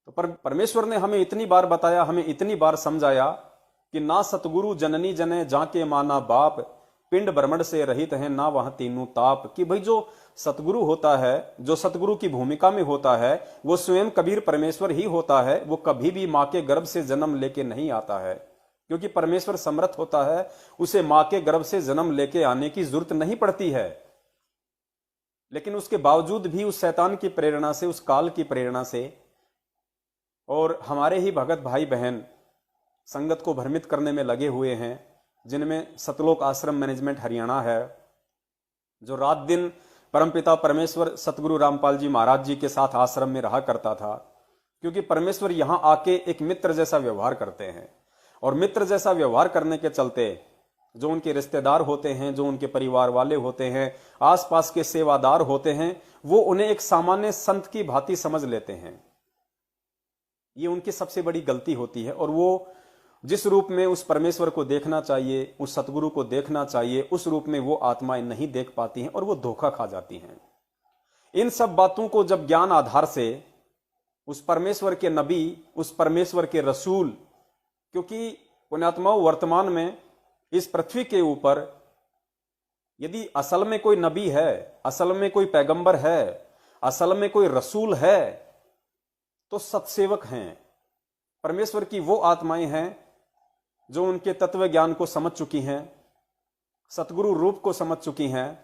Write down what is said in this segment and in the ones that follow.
तो परमेश्वर ने हमें इतनी बार बताया, हमें इतनी बार समझाया कि ना सतगुरु जननी जने जाके माना बाप, पिंड भ्रमण से रहित है ना वहां तीनों ताप। कि भाई जो सतगुरु होता है, जो सतगुरु की भूमिका में होता है, वो स्वयं कबीर परमेश्वर ही होता है। वो कभी भी मां के गर्भ से जन्म लेके नहीं आता है, क्योंकि परमेश्वर समर्थ होता है, उसे मां के गर्भ से जन्म लेके आने की जरूरत नहीं पड़ती है। लेकिन उसके बावजूद भी उस शैतान की प्रेरणा से, उस काल की प्रेरणा से, और हमारे ही भगत भाई बहन संगत को भ्रमित करने में लगे हुए हैं, जिनमें सतलोक आश्रम मैनेजमेंट हरियाणा है, जो रात दिन परमपिता परमेश्वर सतगुरु रामपाल जी महाराज जी के साथ आश्रम में रहा करता था। क्योंकि परमेश्वर यहां आके एक मित्र जैसा व्यवहार करते हैं, और मित्र जैसा व्यवहार करने के चलते जो उनके रिश्तेदार होते हैं, जो उनके परिवार वाले होते हैं, आसपास के सेवादार होते हैं, वो उन्हें एक सामान्य संत की भांति समझ लेते हैं। ये उनकी सबसे बड़ी गलती होती है। और वो जिस रूप में उस परमेश्वर को देखना चाहिए, उस सतगुरु को देखना चाहिए, उस रूप में वो आत्माएं नहीं देख पाती हैं और वो धोखा खा जाती हैं। इन सब बातों को जब ज्ञान आधार से उस परमेश्वर के नबी, उस परमेश्वर के रसूल, क्योंकि पुण्यात्माओं वर्तमान में इस पृथ्वी के ऊपर यदि असल में कोई नबी है, असल में कोई पैगंबर है, असल में कोई रसूल है, तो सत्सेवक हैं। परमेश्वर की वो आत्माएं हैं जो उनके तत्व ज्ञान को समझ चुकी हैं, सतगुरु रूप को समझ चुकी हैं,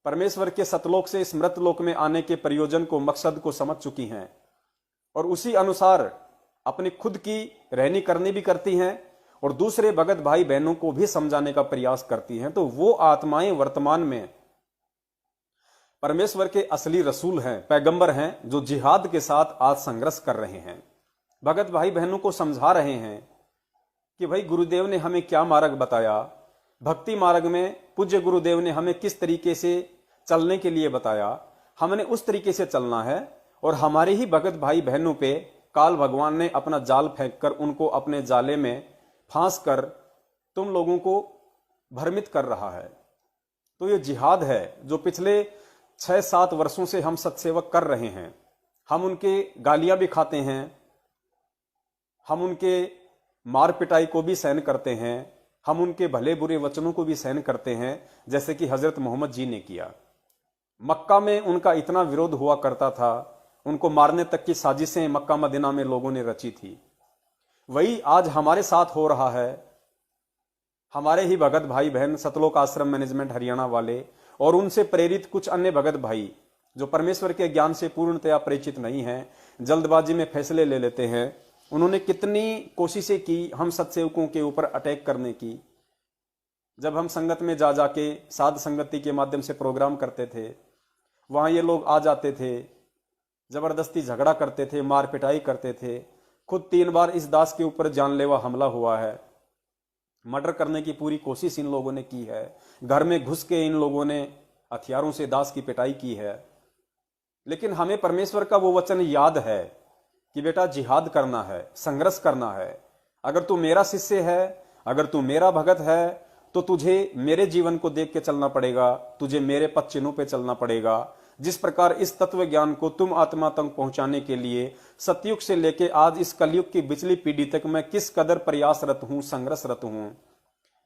परमेश्वर के सतलोक से इस मृतलोक में आने के प्रयोजन को, मकसद को समझ चुकी हैं, और उसी अनुसार अपनी खुद की रहनी करनी भी करती हैं और दूसरे भगत भाई बहनों को भी समझाने का प्रयास करती हैं। तो वो आत्माएं वर्तमान में परमेश्वर के असली रसूल हैं, पैगंबर हैं, जो जिहाद के साथ आज संघर्ष कर रहे हैं, भगत भाई बहनों को समझा रहे हैं कि भाई गुरुदेव ने हमें क्या मार्ग बताया, भक्ति मार्ग में पूज्य गुरुदेव ने हमें किस तरीके से चलने के लिए बताया, हमने उस तरीके से चलना है। और हमारे ही भगत भाई बहनों पे काल भगवान ने अपना जाल फेंक कर, उनको अपने जाले में फांस कर तुम लोगों को भ्रमित कर रहा है। तो ये जिहाद है जो पिछले 6-7 वर्षों से हम सत्सेवक कर रहे हैं। हम उनके गालियां भी खाते हैं, हम उनके मार पिटाई को भी सहन करते हैं, हम उनके भले बुरे वचनों को भी सहन करते हैं, जैसे कि हजरत मोहम्मद जी ने किया। मक्का में उनका इतना विरोध हुआ करता था, उनको मारने तक की साजिशें मक्का मदीना में लोगों ने रची थी। वही आज हमारे साथ हो रहा है। हमारे ही भगत भाई बहन सतलोक आश्रम मैनेजमेंट हरियाणा वाले और उनसे प्रेरित कुछ अन्य भगत भाई जो परमेश्वर के ज्ञान से पूर्णतया परिचित नहीं हैं, जल्दबाजी में फैसले ले लेते हैं, उन्होंने कितनी कोशिशें की हम सत्सेवकों के ऊपर अटैक करने की। जब हम संगत में जा जाके साध संगति के माध्यम से प्रोग्राम करते थे, वहां ये लोग आ जाते थे, जबरदस्ती झगड़ा करते थे, मार पिटाई करते थे। खुद 3 बार इस दास के ऊपर जानलेवा हमला हुआ है, मर्डर करने की पूरी कोशिश इन लोगों ने की है, घर में घुस के इन लोगों ने हथियारों से दास की पिटाई की है। लेकिन हमें परमेश्वर का वो वचन याद है कि बेटा जिहाद करना है, संघर्ष करना है। अगर तू मेरा शिष्य है, अगर तू मेरा भगत है, तो तुझे मेरे जीवन को देख के चलना पड़ेगा, तुझे मेरे पद चिन्हों पे चलना पड़ेगा। जिस प्रकार इस तत्व ज्ञान को तुम आत्मा तक पहुंचाने के लिए सतयुग से लेके आज इस कलयुग की बिचली पीढ़ी तक मैं किस कदर प्रयासरत हूं, संघर्षरत हूं,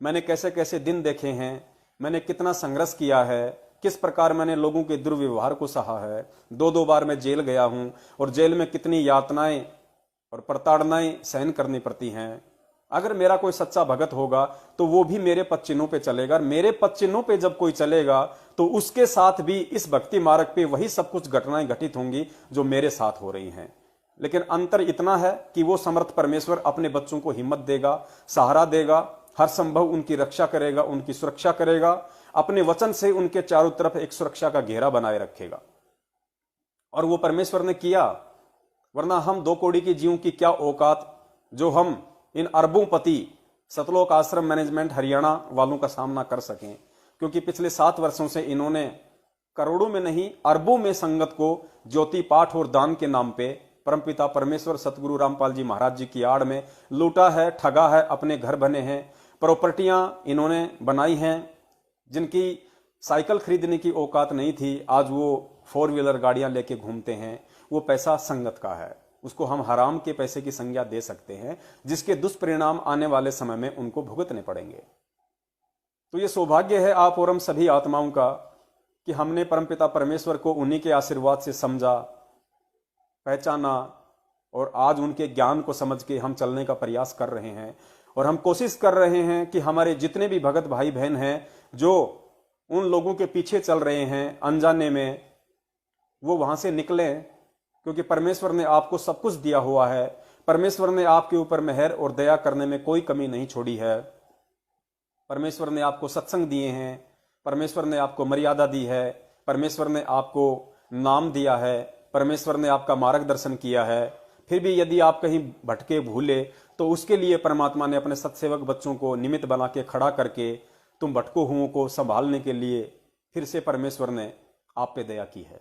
मैंने कैसे कैसे दिन देखे हैं, मैंने कितना संघर्ष किया है, किस प्रकार मैंने लोगों के दुर्व्यवहार को सहा है। 2-2 बार मैं जेल गया हूं और जेल में कितनी यातनाएं और प्रताड़नाएं सहन करनी पड़ती हैं। अगर मेरा कोई सच्चा भगत होगा तो वो भी मेरे पद चिन्हों पे चलेगा। मेरे पद चिन्हों पे जब कोई चलेगा तो उसके साथ भी इस भक्ति मार्ग पे वही सब कुछ घटनाएं घटित होंगी जो मेरे साथ हो रही हैं। लेकिन अंतर इतना है कि वो समर्थ परमेश्वर अपने बच्चों को हिम्मत देगा, सहारा देगा, हर संभव उनकी रक्षा करेगा, उनकी सुरक्षा करेगा, अपने वचन से उनके चारों तरफ एक सुरक्षा का घेरा बनाए रखेगा। और वो परमेश्वर ने किया, वरना हम 2 कौड़ी की जीवों की क्या औकात जो हम इन अरबों पति सतलोक आश्रम मैनेजमेंट हरियाणा वालों का सामना कर सकें। क्योंकि पिछले 7 वर्षों से इन्होंने करोड़ों में नहीं अरबों में संगत को ज्योति पाठ और दान के नाम पे परमपिता परमेश्वर सतगुरु रामपाल जी महाराज जी की आड़ में लूटा है, ठगा है, अपने घर बने हैं, प्रॉपर्टियां इन्होंने बनाई हैं, जिनकी साइकिल खरीदने की औकात नहीं थी, आज वो 4 व्हीलर गाड़ियां लेके घूमते हैं। वो पैसा संगत का है। उसको हम हराम के पैसे की संज्ञा दे सकते हैं, जिसके दुष्परिणाम आने वाले समय में उनको भुगतने पड़ेंगे। तो ये सौभाग्य है आप और हम सभी आत्माओं का कि हमने परमपिता परमेश्वर को उन्हीं के आशीर्वाद से समझा, पहचाना और आज उनके ज्ञान को समझ के हम चलने का प्रयास कर रहे हैं। और हम कोशिश कर रहे हैं कि हमारे जितने भी भगत भाई बहन हैं जो उन लोगों के पीछे चल रहे हैं अनजाने में, वो वहां से निकलें, क्योंकि परमेश्वर ने आपको सब कुछ दिया हुआ है। परमेश्वर ने आपके ऊपर मेहर और दया करने में कोई कमी नहीं छोड़ी है। परमेश्वर ने आपको सत्संग दिए हैं, परमेश्वर ने आपको मर्यादा दी है, परमेश्वर ने आपको नाम दिया है, परमेश्वर ने आपका मार्गदर्शन किया है। फिर भी यदि आप कहीं भटके भूले तो उसके लिए परमात्मा ने अपने सत्सेवक बच्चों को निमित्त बना के खड़ा करके तुम भटको हुओं को संभालने के लिए फिर से परमेश्वर ने आप पे दया की है।